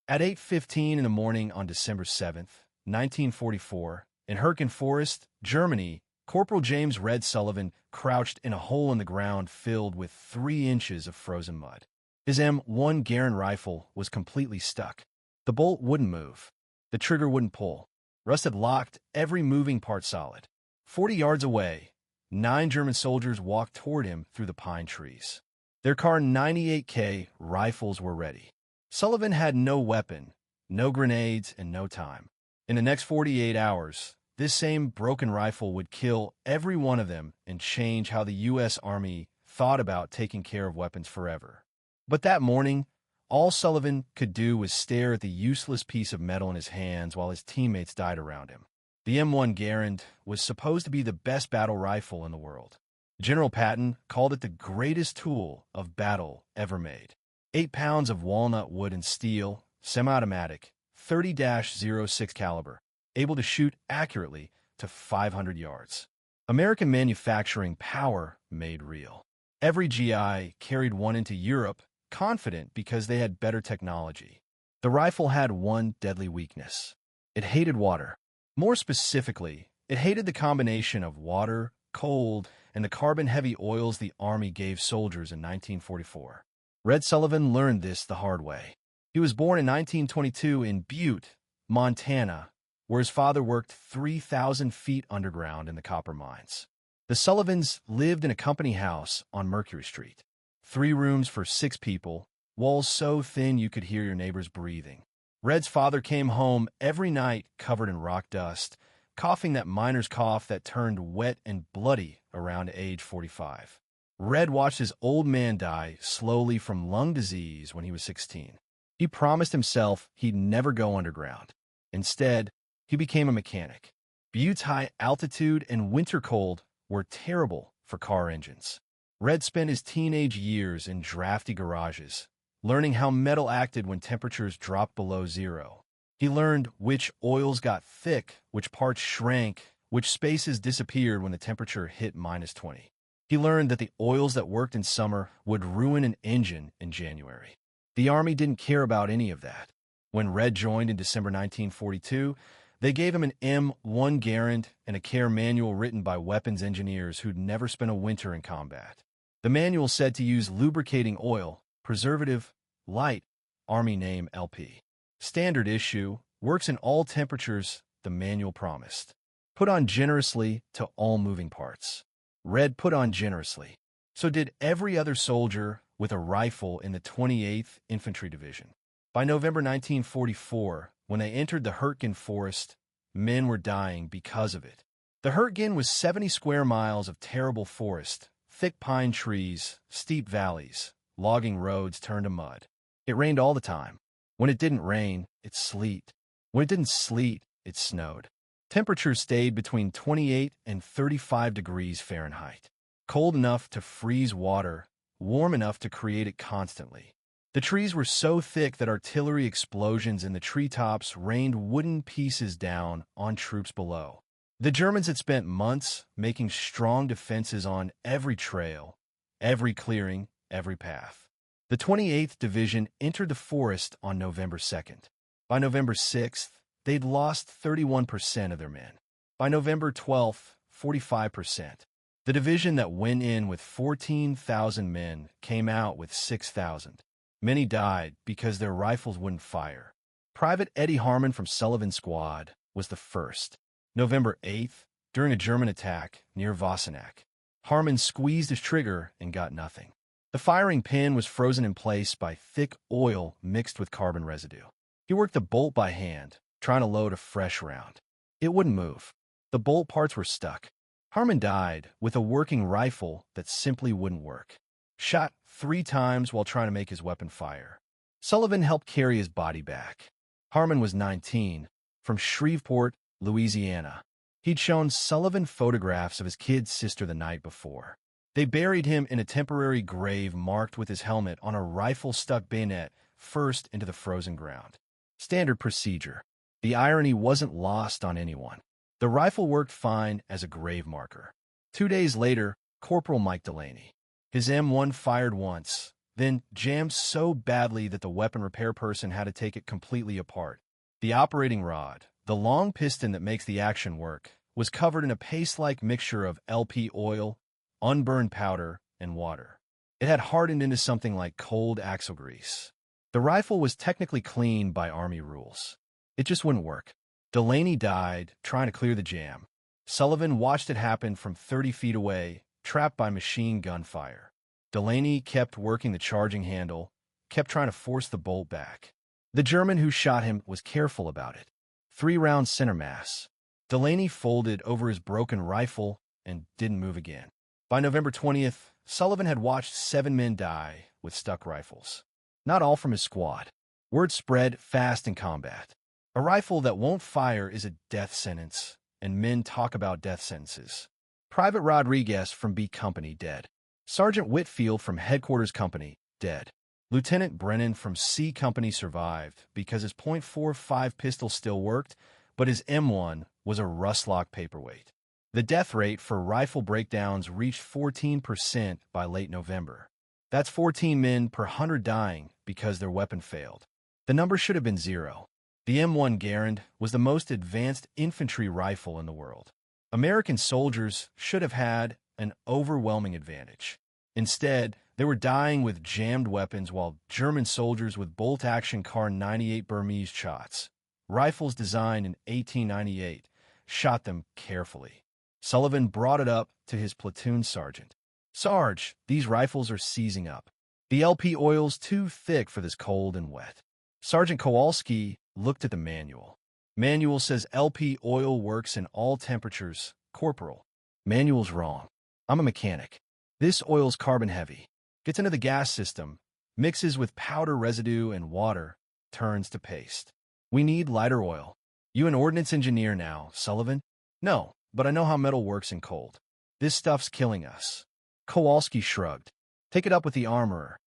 At 8:15 in the morning on December 7th, 1944, in Hürtgen Forest, Germany, Corporal James "Red" Sullivan crouched in a hole in the ground filled with 3 inches of frozen mud. His M1 Garand rifle was completely stuck. The bolt wouldn't move. The trigger wouldn't pull. Rust had locked every moving part solid. 40 yards away, 9 German soldiers walked toward him through the pine trees. Their Kar 98K rifles were ready. Sullivan had no weapon, no grenades, and no time. In the next 48 hours, this same broken rifle would kill every one of them and change how the U.S. Army thought about taking care of weapons forever. But that morning, all Sullivan could do was stare at the useless piece of metal in his hands while his teammates died around him. The M1 Garand was supposed to be the best battle rifle in the world. General Patton called it the greatest tool of battle ever made. 8 pounds of walnut wood and steel, semi-automatic, 30-06 caliber, able to shoot accurately to 500 yards. American manufacturing power made real. Every GI carried one into Europe, confident because they had better technology. The rifle had one deadly weakness. It hated water. More specifically, it hated the combination of water, cold, and the carbon-heavy oils the Army gave soldiers in 1944. Red Sullivan learned this the hard way. He was born in 1922 in Butte, Montana, where his father worked 3,000 feet underground in the copper mines. The Sullivans lived in a company house on Mercury Street. 3 rooms for 6 people, walls so thin you could hear your neighbors breathing. Red's father came home every night covered in rock dust, coughing that miner's cough that turned wet and bloody around age 45. Red watched his old man die slowly from lung disease when he was 16. He promised himself he'd never go underground. Instead, he became a mechanic. Butte's high altitude and winter cold were terrible for car engines. Red spent his teenage years in drafty garages, learning how metal acted when temperatures dropped below zero. He learned which oils got thick, which parts shrank, which spaces disappeared when the temperature hit -20. He learned that the oils that worked in summer would ruin an engine in January. The Army didn't care about any of that. When Red joined in December 1942, they gave him an M1 Garand and a care manual written by weapons engineers who'd never spent a winter in combat. The manual said to use lubricating oil, preservative, light, Army name LP. Standard issue, works in all temperatures, the manual promised. Put on generously to all moving parts. Red put on generously. So did every other soldier with a rifle in the 28th Infantry Division. By November 1944, when they entered the Hürtgen Forest, men were dying because of it. The Hürtgen was 70 square miles of terrible forest, thick pine trees, steep valleys, logging roads turned to mud. It rained all the time. When it didn't rain, it sleet. When it didn't sleet, it snowed. Temperatures stayed between 28 and 35 degrees Fahrenheit. Cold enough to freeze water, warm enough to create it constantly. The trees were so thick that artillery explosions in the treetops rained wooden pieces down on troops below. The Germans had spent months making strong defenses on every trail, every clearing, every path. The 28th Division entered the forest on November 2nd. By November 6th, they'd lost 31% of their men. By November 12th, 45%. The division that went in with 14,000 men came out with 6,000. Many died because their rifles wouldn't fire. Private Eddie Harmon from Sullivan's squad was the first. November 8th, during a German attack near Wassenach, Harmon squeezed his trigger and got nothing. The firing pin was frozen in place by thick oil mixed with carbon residue. He worked the bolt by hand, trying to load a fresh round. It wouldn't move. The bolt parts were stuck. Harmon died with a working rifle that simply wouldn't work. Shot 3 times while trying to make his weapon fire. Sullivan helped carry his body back. Harmon was 19, from Shreveport, Louisiana. He'd shown Sullivan photographs of his kid sister the night before. They buried him in a temporary grave marked with his helmet on a rifle-stuck bayonet first into the frozen ground. Standard procedure. The irony wasn't lost on anyone. The rifle worked fine as a grave marker. 2 days later, Corporal Mike Delaney. His M1 fired once, then jammed so badly that the weapon repair person had to take it completely apart. The operating rod, the long piston that makes the action work, was covered in a paste-like mixture of LP oil, unburned powder, and water. It had hardened into something like cold axle grease. The rifle was technically clean by Army rules. It just wouldn't work. Delaney died trying to clear the jam. Sullivan watched it happen from 30 feet away, trapped by machine gun fire. Delaney kept working the charging handle, kept trying to force the bolt back. The German who shot him was careful about it. 3-round center mass. Delaney folded over his broken rifle and didn't move again. By November 20th, Sullivan had watched 7 men die with stuck rifles. Not all from his squad. Word spread fast in combat. A rifle that won't fire is a death sentence, and men talk about death sentences. Private Rodriguez from B Company, dead. Sergeant Whitfield from Headquarters Company, dead. Lieutenant Brennan from C Company survived because his .45 pistol still worked, but his M1 was a rustlock paperweight. The death rate for rifle breakdowns reached 14% by late November. That's 14 men per 100 dying because their weapon failed. The number should have been 0. The M1 Garand was the most advanced infantry rifle in the world. American soldiers should have had an overwhelming advantage. Instead, they were dying with jammed weapons while German soldiers with bolt-action Kar 98 Burmese shots, rifles designed in 1898, shot them carefully. Sullivan brought it up to his platoon sergeant. "Sarge, these rifles are seizing up. The LP oil's too thick for this cold and wet." Sergeant Kowalski looked at the manual. "Manual says LP oil works in all temperatures, Corporal." "Manual's wrong. I'm a mechanic. This oil's carbon heavy. Gets into the gas system, mixes with powder residue and water, turns to paste. We need lighter oil." "You an ordnance engineer now, Sullivan?" "No, but I know how metal works in cold. This stuff's killing us." Kowalski shrugged. "Take it up with the armorer."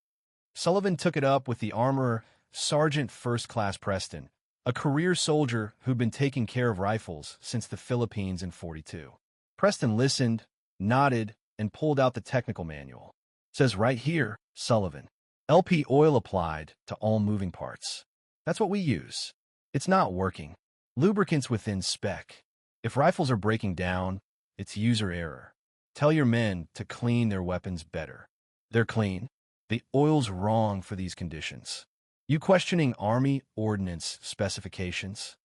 Sullivan took it up with the armorer, Sergeant First Class Preston, a career soldier who'd been taking care of rifles since the Philippines in '42. Preston listened, nodded, and pulled out the technical manual. "Says right here, Sullivan. LP oil applied to all moving parts. That's what we use. It's not working. Lubricants within spec. If rifles are breaking down, it's user error. Tell your men to clean their weapons better. They're clean. The oil's wrong for these conditions. You questioning Army ordnance specifications?"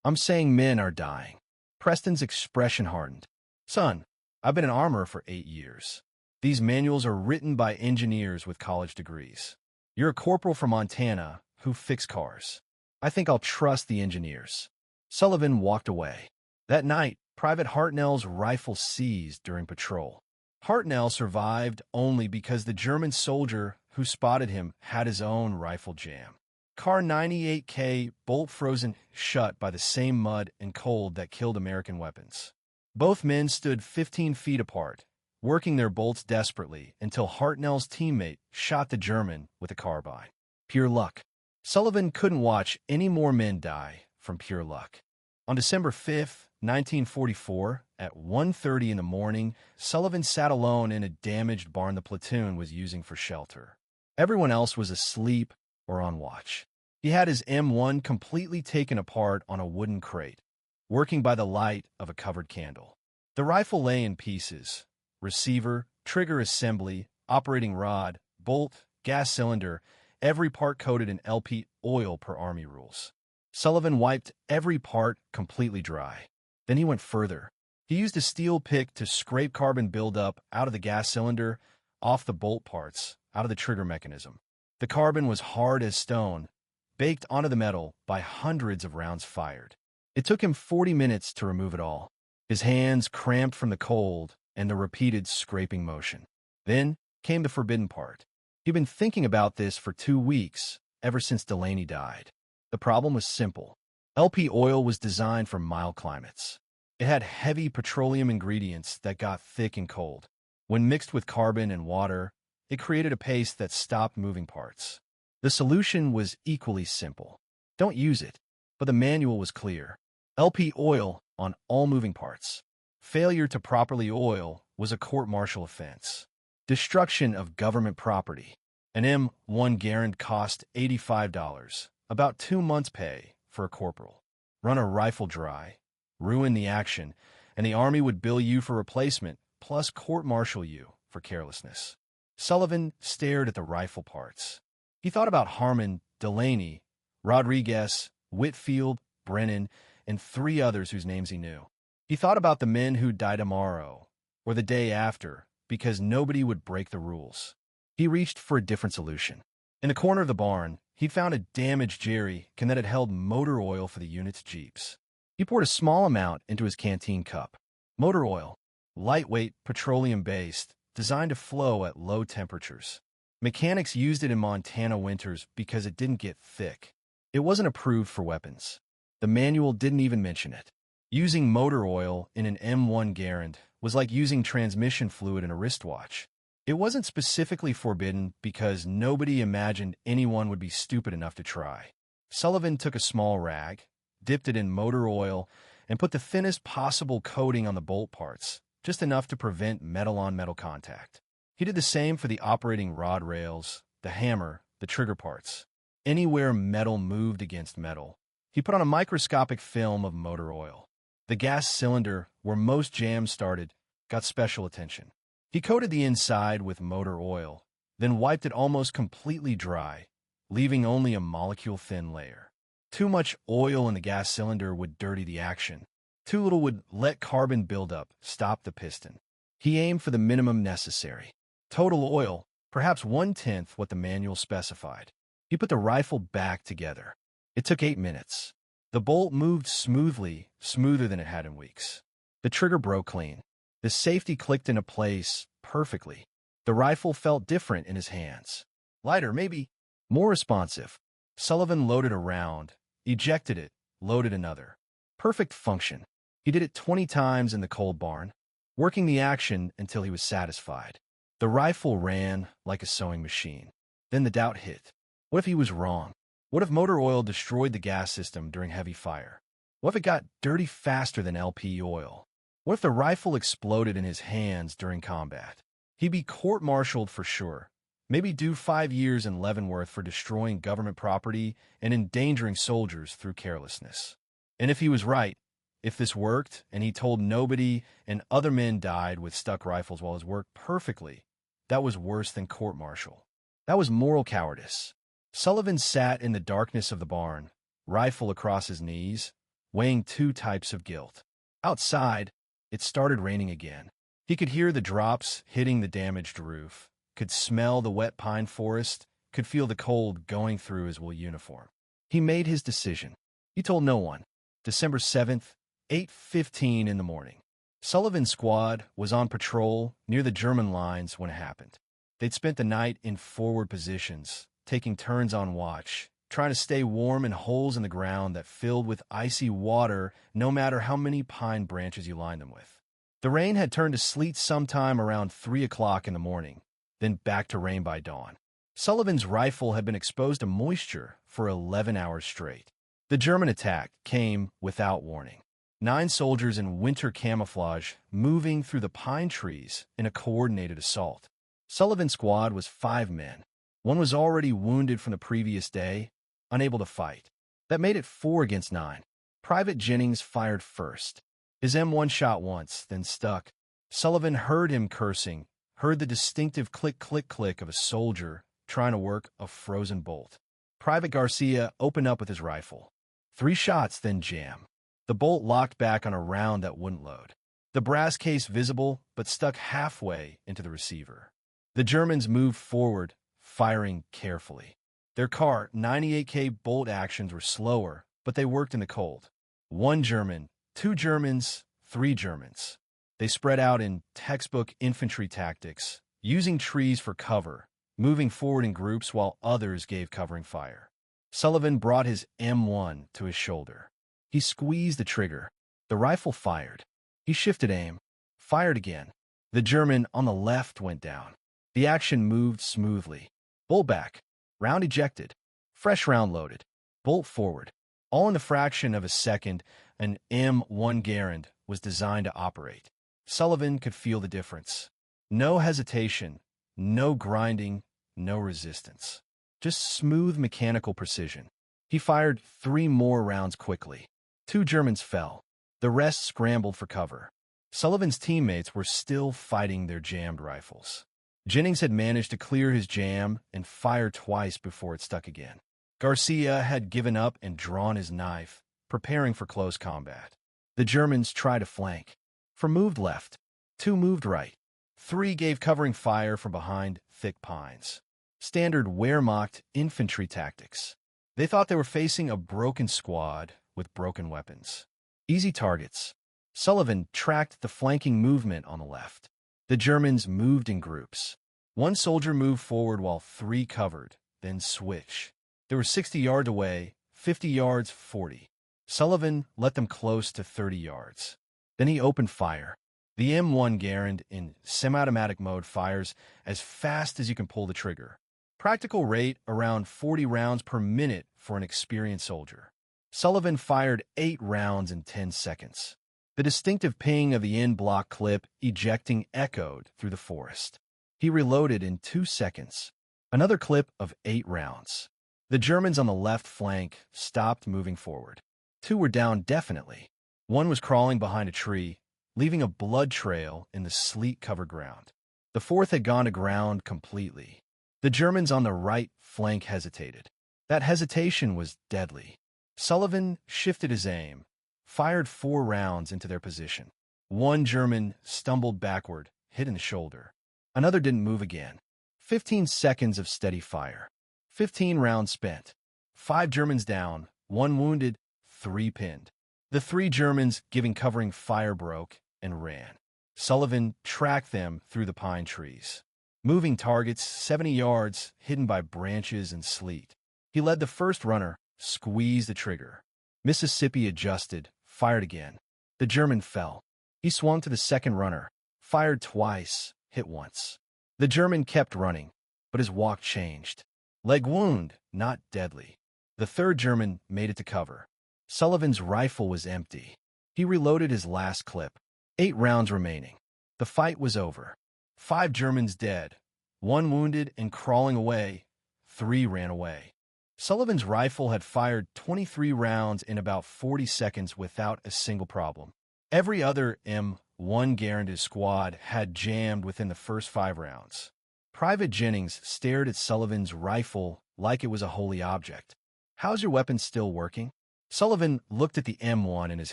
"I'm saying men are dying." Preston's expression hardened. "Son, I've been an armorer for 8 years. These manuals are written by engineers with college degrees. You're a corporal from Montana who fix cars. I think I'll trust the engineers." Sullivan walked away. That night, Private Hartnell's rifle seized during patrol. Hartnell survived only because the German soldier who spotted him had his own rifle jam. Kar 98K bolt frozen shut by the same mud and cold that killed American weapons. Both men stood 15 feet apart, working their bolts desperately until Hartnell's teammate shot the German with a carbine. Pure luck. Sullivan couldn't watch any more men die from pure luck. On December 5, 1944, at 1:30 in the morning, Sullivan sat alone in a damaged barn the platoon was using for shelter. Everyone else was asleep or on watch. He had his M1 completely taken apart on a wooden crate, working by the light of a covered candle. The rifle lay in pieces: receiver, trigger assembly, operating rod, bolt, gas cylinder, every part coated in LP oil per Army rules. Sullivan wiped every part completely dry. Then he went further. He used a steel pick to scrape carbon buildup out of the gas cylinder, off the bolt parts, out of the trigger mechanism. The carbon was hard as stone, baked onto the metal by hundreds of rounds fired. It took him 40 minutes to remove it all. His hands cramped from the cold and the repeated scraping motion. Then came the forbidden part. He'd been thinking about this for 2 weeks, ever since Delaney died. The problem was simple. LP oil was designed for mild climates. It had heavy petroleum ingredients that got thick and cold. When mixed with carbon and water, it created a paste that stopped moving parts. The solution was equally simple. Don't use it, but the manual was clear. LP oil on all moving parts. Failure to properly oil was a court-martial offense. Destruction of government property. An M1 Garand cost $85, about 2 months' pay for a corporal. Run a rifle dry, ruin the action, and the Army would bill you for replacement, plus court-martial you for carelessness. Sullivan stared at the rifle parts. He thought about Harmon, Delaney, Rodriguez, Whitfield, Brennan, and 3 others whose names he knew. He thought about the men who'd die tomorrow, or the day after, because nobody would break the rules. He reached for a different solution. In the corner of the barn, he'd found a damaged jerry can that had held motor oil for the unit's jeeps. He poured a small amount into his canteen cup. Motor oil, lightweight, petroleum-based, designed to flow at low temperatures. Mechanics used it in Montana winters because it didn't get thick. It wasn't approved for weapons. The manual didn't even mention it. Using motor oil in an M1 Garand was like using transmission fluid in a wristwatch. It wasn't specifically forbidden because nobody imagined anyone would be stupid enough to try. Sullivan took a small rag, dipped it in motor oil, and put the thinnest possible coating on the bolt parts, just enough to prevent metal-on-metal contact. He did the same for the operating rod rails, the hammer, the trigger parts. Anywhere metal moved against metal, he put on a microscopic film of motor oil. The gas cylinder, where most jams started, got special attention. He coated the inside with motor oil, then wiped it almost completely dry, leaving only a molecule-thin layer. Too much oil in the gas cylinder would dirty the action. Too little would let carbon build up, stop the piston. He aimed for the minimum necessary. Total oil, perhaps 1/10 what the manual specified. He put the rifle back together. It took 8 minutes. The bolt moved smoothly, smoother than it had in weeks. The trigger broke clean. The safety clicked into place perfectly. The rifle felt different in his hands. Lighter, maybe. More responsive. Sullivan loaded a round, ejected it, loaded another. Perfect function. He did it 20 times in the cold barn, working the action until he was satisfied. The rifle ran like a sewing machine. Then the doubt hit. What if he was wrong? What if motor oil destroyed the gas system during heavy fire? What if it got dirty faster than LP oil? What if the rifle exploded in his hands during combat? He'd be court-martialed for sure. Maybe do 5 years in Leavenworth for destroying government property and endangering soldiers through carelessness. And if he was right, if this worked, and he told nobody and other men died with stuck rifles while his worked perfectly, that was worse than court-martial. That was moral cowardice. Sullivan sat in the darkness of the barn, rifle across his knees, weighing 2 types of guilt. Outside, it started raining again. He could hear the drops hitting the damaged roof, could smell the wet pine forest, could feel the cold going through his wool uniform. He made his decision. He told no one. December 7th, 8:15 in the morning. Sullivan's squad was on patrol near the German lines when it happened. They'd spent the night in forward positions, taking turns on watch, trying to stay warm in holes in the ground that filled with icy water no matter how many pine branches you lined them with. The rain had turned to sleet sometime around 3 o'clock in the morning, then back to rain by dawn. Sullivan's rifle had been exposed to moisture for 11 hours straight. The German attack came without warning. 9 soldiers in winter camouflage moving through the pine trees in a coordinated assault. Sullivan's squad was 5 men. One was already wounded from the previous day, unable to fight. That made it 4 against 9. Private Jennings fired first. His M1 shot once, then stuck. Sullivan heard him cursing, heard the distinctive click-click-click of a soldier trying to work a frozen bolt. Private Garcia opened up with his rifle. 3 shots, then jam. The bolt locked back on a round that wouldn't load. The brass case visible, but stuck halfway into the receiver. The Germans moved forward, firing carefully. Their Kar 98K bolt actions were slower, but they worked in the cold. 1 German, 2 Germans, 3 Germans. They spread out in textbook infantry tactics, using trees for cover, moving forward in groups while others gave covering fire. Sullivan brought his M1 to his shoulder. He squeezed the trigger. The rifle fired. He shifted aim, fired again. The German on the left went down. The action moved smoothly. Bolt back. Round ejected. Fresh round loaded. Bolt forward. All in the fraction of a second an M1 Garand was designed to operate. Sullivan could feel the difference. No hesitation, no grinding, no resistance. Just smooth mechanical precision. He fired 3 more rounds quickly. 2 Germans fell. The rest scrambled for cover. Sullivan's teammates were still fighting their jammed rifles. Jennings had managed to clear his jam and fire twice before it stuck again. Garcia had given up and drawn his knife, preparing for close combat. The Germans tried to flank. 4 moved left. 2 moved right. 3 gave covering fire from behind thick pines. Standard Wehrmacht infantry tactics. They thought they were facing a broken squad with broken weapons. Easy targets. Sullivan tracked the flanking movement on the left. The Germans moved in groups. 1 soldier moved forward while 3 covered, then switched. They were 60 yards away, 50 yards, 40. Sullivan let them close to 30 yards. Then he opened fire. The M1 Garand in semi-automatic mode fires as fast as you can pull the trigger. Practical rate around 40 rounds per minute for an experienced soldier. Sullivan fired 8 rounds in 10 seconds. The distinctive ping of the in-block clip ejecting echoed through the forest. He reloaded in 2 seconds. Another clip of 8 rounds. The Germans on the left flank stopped moving forward. 2 were down definitely. 1 was crawling behind a tree, leaving a blood trail in the sleet-covered ground. The 4th had gone to ground completely. The Germans on the right flank hesitated. That hesitation was deadly. Sullivan shifted his aim, fired 4 rounds into their position. 1 German stumbled backward, hit in the shoulder. Another didn't move again. 15 seconds of steady fire. 15 rounds spent. 5 Germans down, 1 wounded, 3 pinned. The 3 Germans giving covering fire broke and ran. Sullivan tracked them through the pine trees. Moving targets 70 yards, hidden by branches and sleet. He led the first runner, squeezed the trigger. Mississippi adjusted, fired again. The German fell. He swung to the second runner, fired twice, hit once. The German kept running, but his walk changed. Leg wound, not deadly. The 3rd German made it to cover. Sullivan's rifle was empty. He reloaded his last clip. 8 rounds remaining. The fight was over. 5 Germans dead. 1 wounded and crawling away. 3 ran away. Sullivan's rifle had fired 23 rounds in about 40 seconds without a single problem. Every other M1 Garand squad had jammed within the first 5 rounds. Private Jennings stared at Sullivan's rifle like it was a holy object. "How's your weapon still working?" Sullivan looked at the M1 in his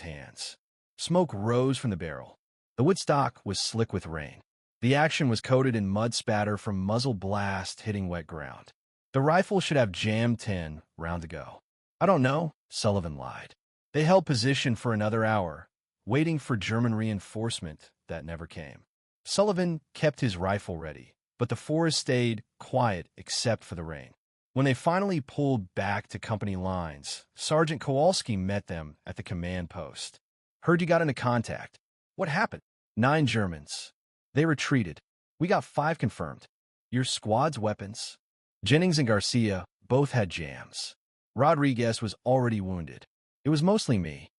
hands. Smoke rose from the barrel. The wood stock was slick with rain. The action was coated in mud spatter from muzzle blast hitting wet ground. The rifle should have jammed 10 round to go. "I don't know," Sullivan lied. They held position for another hour, waiting for German reinforcement that never came. Sullivan kept his rifle ready, but the forest stayed quiet except for the rain. When they finally pulled back to company lines, Sergeant Kowalski met them at the command post. "Heard you got into contact. What happened?" 9 Germans. They retreated. "We got 5 confirmed. Your squad's weapons." Jennings and Garcia both had jams. Rodriguez was already wounded. It was mostly me.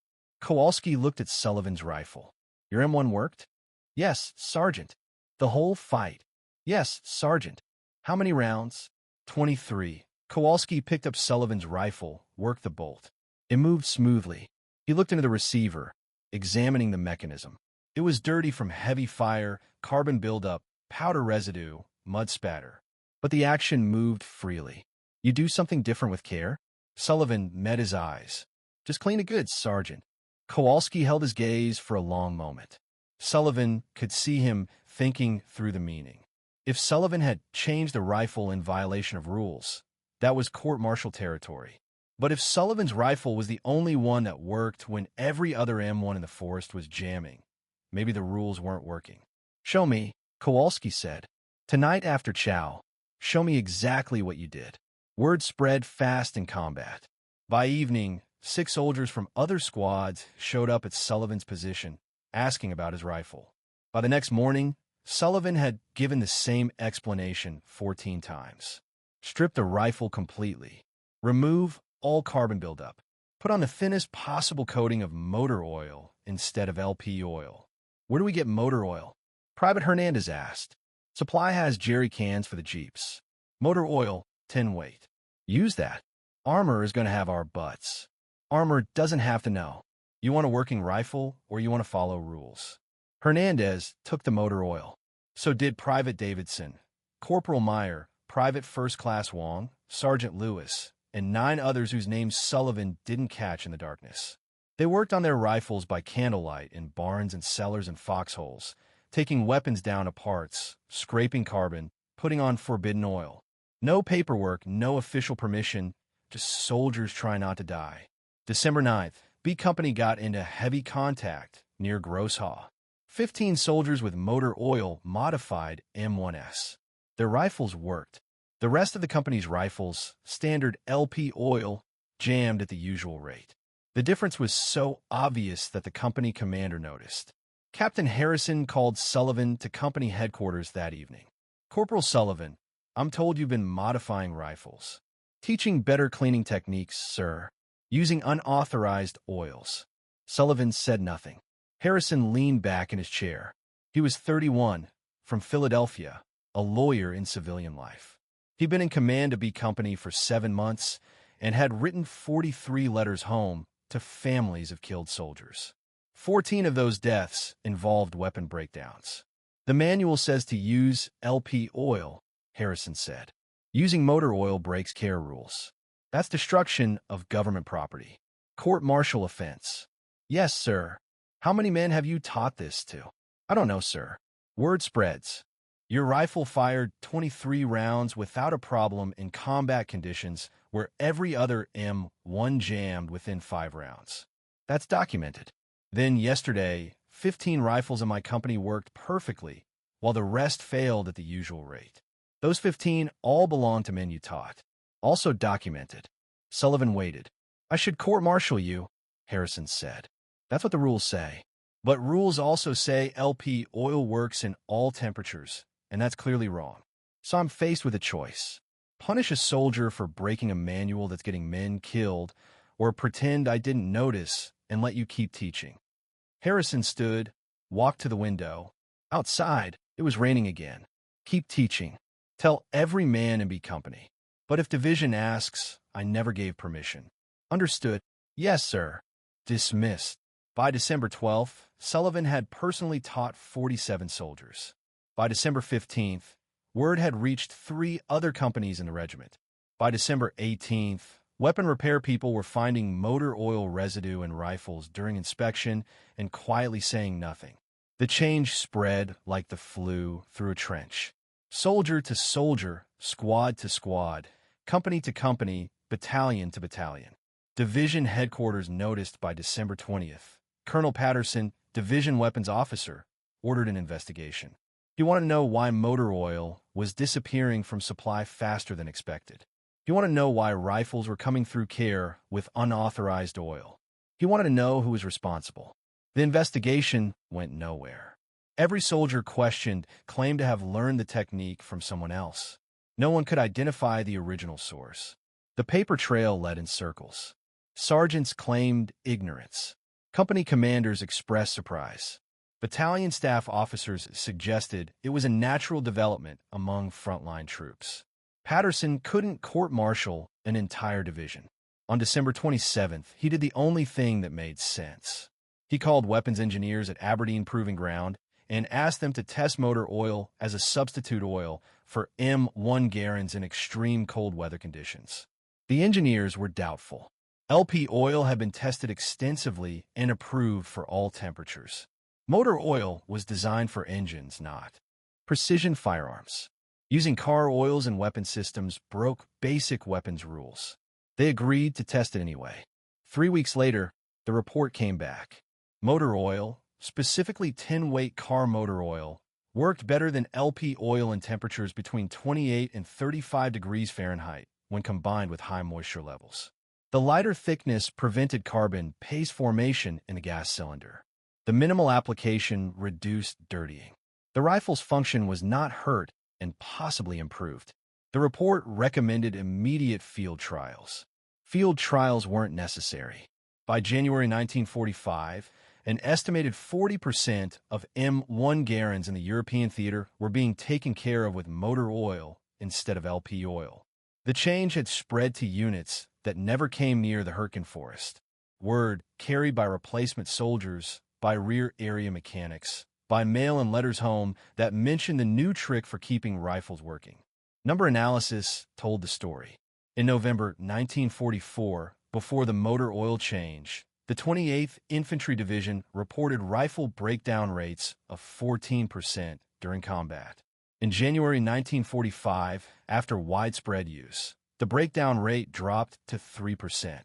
Kowalski looked at Sullivan's rifle. "Your M1 worked?" "Yes, Sergeant." "The whole fight?" "Yes, Sergeant." "How many rounds?" 23. Kowalski picked up Sullivan's rifle, worked the bolt. It moved smoothly. He looked into the receiver, examining the mechanism. It was dirty from heavy fire, carbon buildup, powder residue, mud spatter. But the action moved freely. "You do something different with care?" Sullivan met his eyes. "Just clean it good, Sergeant." Kowalski held his gaze for a long moment. Sullivan could see him thinking through the meaning. If Sullivan had changed the rifle in violation of rules, that was court-martial territory. But if Sullivan's rifle was the only one that worked when every other M1 in the forest was jamming, maybe the rules weren't working. "Show me," Kowalski said. "Tonight after chow, show me exactly what you did." Word spread fast in combat. By evening, 6 soldiers from other squads showed up at Sullivan's position, asking about his rifle. By the next morning, Sullivan had given the same explanation 14 times. Strip the rifle completely. Remove all carbon buildup. Put on the thinnest possible coating of motor oil instead of LP oil. "Where do we get motor oil?" Private Hernandez asked. "Supply has jerry cans for the Jeeps." Motor oil, 10 weight. Use that. Armor is going to have our butts. Armor doesn't have to know. You want a working rifle or you want to follow rules. Hernandez took the motor oil. So did Private Davidson, Corporal Meyer, Private First Class Wong, Sergeant Lewis, and 9 others whose names Sullivan didn't catch in the darkness. They worked on their rifles by candlelight in barns and cellars and foxholes, taking weapons down to parts, scraping carbon, putting on forbidden oil. No paperwork, no official permission, just soldiers trying not to die. December 9th, B Company got into heavy contact near Gross Haw. 15 soldiers with motor oil modified M1s. Their rifles worked. The rest of the company's rifles, standard LP oil, jammed at the usual rate. The difference was so obvious that the company commander noticed. Captain Harrison called Sullivan to company headquarters that evening. Corporal Sullivan, I'm told you've been modifying rifles. Teaching better cleaning techniques, sir. Using unauthorized oils. Sullivan said nothing. Harrison leaned back in his chair. He was 31, from Philadelphia, a lawyer in civilian life. He'd been in command of B Company for 7 months and had written 43 letters home to families of killed soldiers. 14 of those deaths involved weapon breakdowns. The manual says to use LP oil, Harrison said. Using motor oil breaks care rules. That's destruction of government property. Court-martial offense. Yes, sir. How many men have you taught this to? I don't know, sir. Word spreads. Your rifle fired 23 rounds without a problem in combat conditions where every other M1 jammed within 5 rounds. That's documented. Then yesterday, 15 rifles in my company worked perfectly, while the rest failed at the usual rate. Those 15 all belong to men you taught. Also documented. Sullivan waited. I should court-martial you, Harrison said. That's what the rules say. But rules also say LP oil works in all temperatures, and that's clearly wrong. So I'm faced with a choice. Punish a soldier for breaking a manual that's getting men killed, or pretend I didn't notice and let you keep teaching. Harrison stood, walked to the window. Outside, it was raining again. Keep teaching. Tell every man in B Company. But if division asks, I never gave permission. Understood. Yes, sir. Dismissed. By December 12th, Sullivan had personally taught 47 soldiers. By December 15th, word had reached 3 other companies in the regiment. By December 18th, weapon repair people were finding motor oil residue in rifles during inspection and quietly saying nothing. The change spread like the flu through a trench. Soldier to soldier, squad to squad, company to company, battalion to battalion. Division headquarters noticed by December 20th. Colonel Patterson, division weapons officer, ordered an investigation. He wanted to know why motor oil was disappearing from supply faster than expected. He wanted to know why rifles were coming through care with unauthorized oil. He wanted to know who was responsible. The investigation went nowhere. Every soldier questioned claimed to have learned the technique from someone else. No one could identify the original source. The paper trail led in circles. Sergeants claimed ignorance. Company commanders expressed surprise. Battalion staff officers suggested it was a natural development among frontline troops. Patterson couldn't court-martial an entire division. On December 27th, he did the only thing that made sense. He called weapons engineers at Aberdeen Proving Ground and asked them to test motor oil as a substitute oil for M1 Garands in extreme cold weather conditions. The engineers were doubtful. LP oil had been tested extensively and approved for all temperatures. Motor oil was designed for engines, not precision firearms. Using car oils and weapon systems broke basic weapons rules. They agreed to test it anyway. 3 weeks later, the report came back. Motor oil, specifically 10-weight car motor oil, worked better than LP oil in temperatures between 28 and 35 degrees Fahrenheit when combined with high moisture levels. The lighter thickness prevented carbon paste formation in the gas cylinder. The minimal application reduced dirtying. The rifle's function was not hurt and possibly improved. The report recommended immediate field trials. Field trials weren't necessary. By January 1945, an estimated 40% of M1 Garands in the European theater were being taken care of with motor oil instead of LP oil. The change had spread to units that never came near the Hürtgen Forest. Word carried by replacement soldiers, by rear area mechanics, by mail and letters home that mentioned the new trick for keeping rifles working. Number analysis told the story. In November 1944, before the motor oil change, the 28th Infantry Division reported rifle breakdown rates of 14% during combat. In January 1945, after widespread use, the breakdown rate dropped to 3%.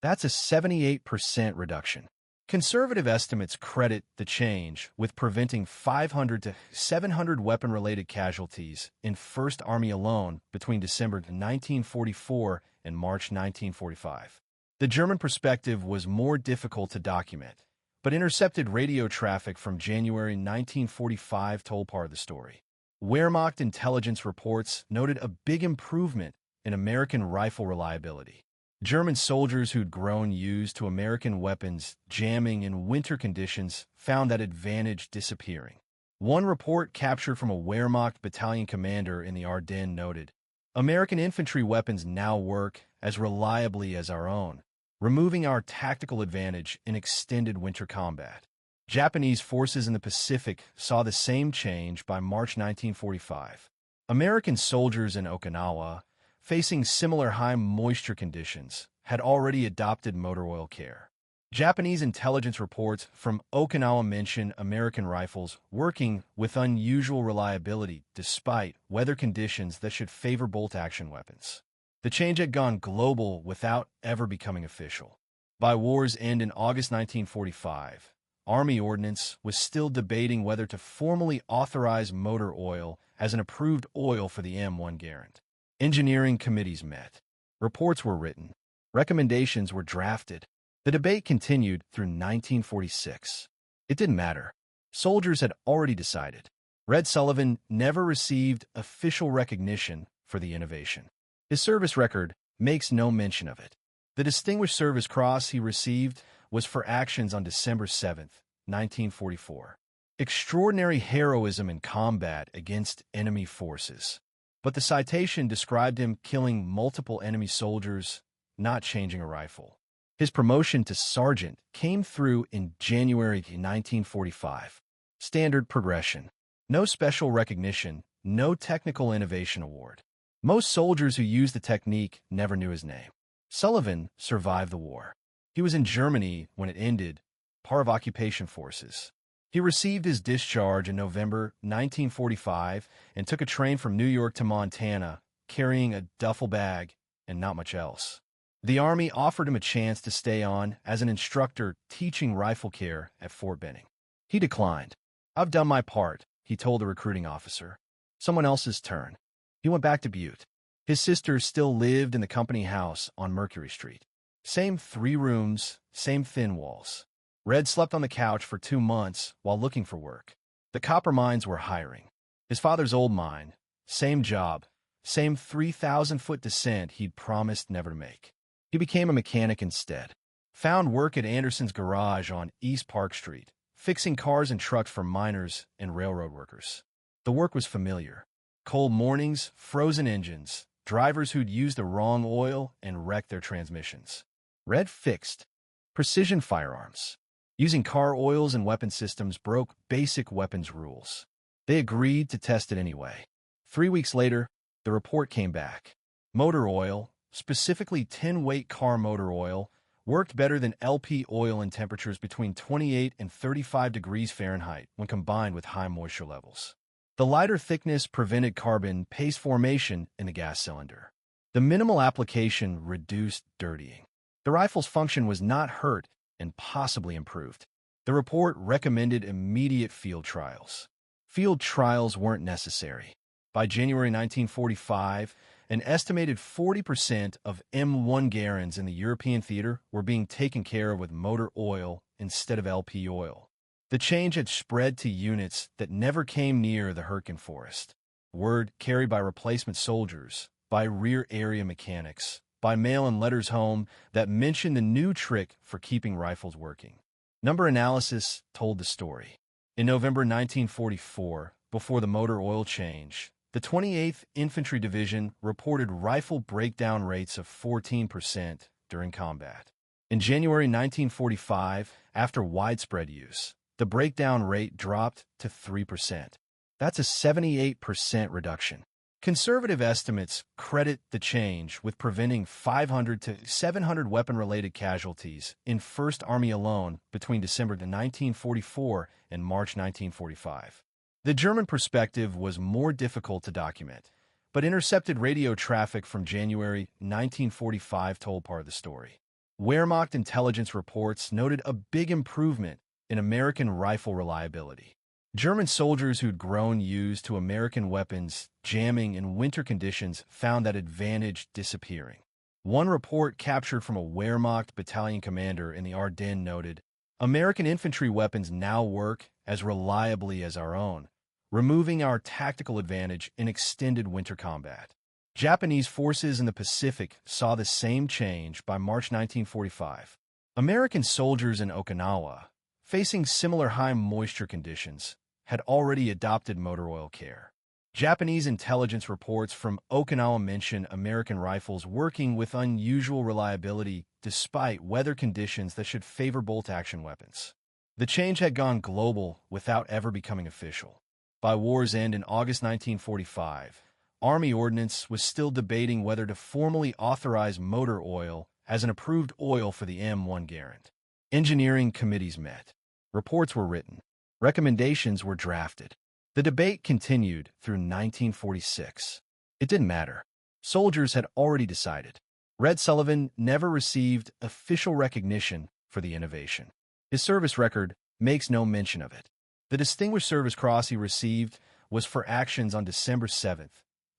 That's a 78% reduction. Conservative estimates credit the change with preventing 500 to 700 weapon-related casualties in 1st Army alone between December 1944 and March 1945. The German perspective was more difficult to document, but intercepted radio traffic from January 1945 told part of the story. Wehrmacht intelligence reports noted a big improvement in American rifle reliability. German soldiers who'd grown used to American weapons jamming in winter conditions found that advantage disappearing. One report captured from a Wehrmacht battalion commander in the Ardennes noted, "American infantry weapons now work as reliably as our own, removing our tactical advantage in extended winter combat." Japanese forces in the Pacific saw the same change by March 1945. American soldiers in Okinawa, facing similar high moisture conditions, had already adopted motor oil care. Japanese intelligence reports from Okinawa mention American rifles working with unusual reliability despite weather conditions that should favor bolt-action weapons. The change had gone global without ever becoming official. By war's end in August 1945, Army Ordnance was still debating whether to formally authorize motor oil as an approved oil for the M1 Garand. Engineering committees met. Reports were written. Recommendations were drafted. The debate continued through 1946. It didn't matter. Soldiers had already decided. Red Sullivan never received official recognition for the innovation. His service record makes no mention of it. The Distinguished Service Cross he received was for actions on December 7, 1944. Extraordinary heroism in combat against enemy forces. But the citation described him killing multiple enemy soldiers, not changing a rifle. His promotion to sergeant came through in January 1945. Standard progression. No special recognition, no technical innovation award. Most soldiers who used the technique never knew his name. Sullivan survived the war. He was in Germany when it ended, part of occupation forces. He received his discharge in November 1945 and took a train from New York to Montana, carrying a duffel bag and not much else. The Army offered him a chance to stay on as an instructor teaching rifle care at Fort Benning. He declined. "I've done my part," he told the recruiting officer. "Someone else's turn." He went back to Butte. His sister still lived in the company house on Mercury Street. Same 3 rooms, same thin walls. Red slept on the couch for 2 months while looking for work. The copper mines were hiring. His father's old mine, same job, same 3,000-foot descent he'd promised never to make. He became a mechanic instead. Found work at Anderson's garage on East Park Street, fixing cars and trucks for miners and railroad workers. The work was familiar. Cold mornings, frozen engines, drivers who'd used the wrong oil and wrecked their transmissions. Red fixed precision firearms. Using car oils and weapon systems broke basic weapons rules. They agreed to test it anyway. 3 weeks later, the report came back. Motor oil, specifically 10-weight car motor oil, worked better than LP oil in temperatures between 28 and 35 degrees Fahrenheit when combined with high moisture levels. The lighter thickness prevented carbon paste formation in the gas cylinder. The minimal application reduced dirtying. The rifle's function was not hurt and possibly improved. The report recommended immediate field trials. Field trials weren't necessary. By January 1945, an estimated 40% of M1 Garands in the European theater were being taken care of with motor oil instead of LP oil. The change had spread to units that never came near the Hürtgen Forest. Word carried by replacement soldiers, by rear area mechanics, by mail and letters home that mentioned the new trick for keeping rifles working. Number analysis told the story. In November 1944, before the motor oil change, The 28th Infantry Division reported rifle breakdown rates of 14% during combat. In January 1945, after widespread use, the breakdown rate dropped to 3%. That's a 78% reduction. Conservative estimates credit the change with preventing 500 to 700 weapon-related casualties in 1st Army alone between December 1944 and March 1945. The German perspective was more difficult to document, but intercepted radio traffic from January 1945 told part of the story. Wehrmacht intelligence reports noted a big improvement in American rifle reliability. German soldiers who'd grown used to American weapons jamming in winter conditions found that advantage disappearing. One report captured from a Wehrmacht battalion commander in the Ardennes noted, "American infantry weapons now work as reliably as our own, removing our tactical advantage in extended winter combat." Japanese forces in the Pacific saw the same change by March 1945. American soldiers in Okinawa, facing similar high moisture conditions, had already adopted motor oil care. Japanese intelligence reports from Okinawa mention American rifles working with unusual reliability despite weather conditions that should favor bolt-action weapons. The change had gone global without ever becoming official. By war's end in August 1945, Army Ordnance was still debating whether to formally authorize motor oil as an approved oil for the M1 Garand. Engineering committees met. Reports were written. Recommendations were drafted. The debate continued through 1946. It didn't matter. Soldiers had already decided. Red Sullivan never received official recognition for the innovation. His service record makes no mention of it. The Distinguished Service Cross he received was for actions on December 7,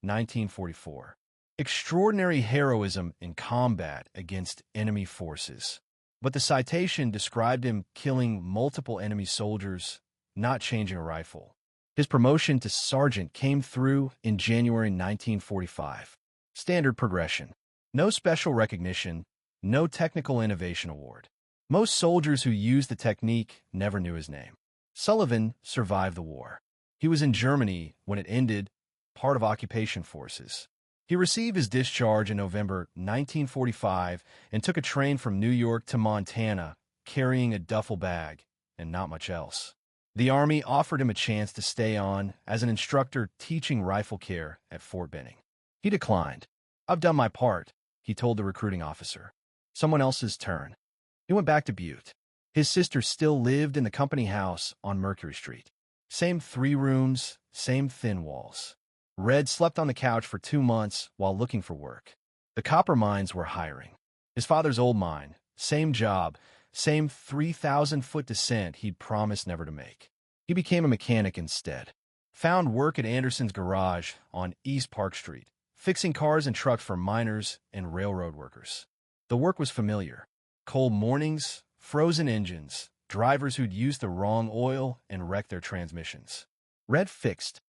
1944. Extraordinary heroism in combat against enemy forces. But the citation described him killing multiple enemy soldiers, not changing a rifle. His promotion to sergeant came through in January 1945. Standard progression. No special recognition, no technical innovation award. Most soldiers who used the technique never knew his name. Sullivan survived the war. He was in Germany when it ended, part of occupation forces. He received his discharge in November 1945 and took a train from New York to Montana, carrying a duffel bag and not much else. The Army offered him a chance to stay on as an instructor teaching rifle care at Fort Benning. He declined. "I've done my part," he told the recruiting officer. "Someone else's turn." He went back to Butte. His sister still lived in the company house on Mercury Street. Same 3 rooms, same thin walls. Red slept on the couch for 2 months while looking for work. The copper mines were hiring. His father's old mine, same job, same 3,000-foot descent he'd promised never to make. He became a mechanic instead. Found work at Anderson's garage on East Park Street, fixing cars and trucks for miners and railroad workers. The work was familiar. Cold mornings, frozen engines, drivers who'd used the wrong oil and wrecked their transmissions. Red fixed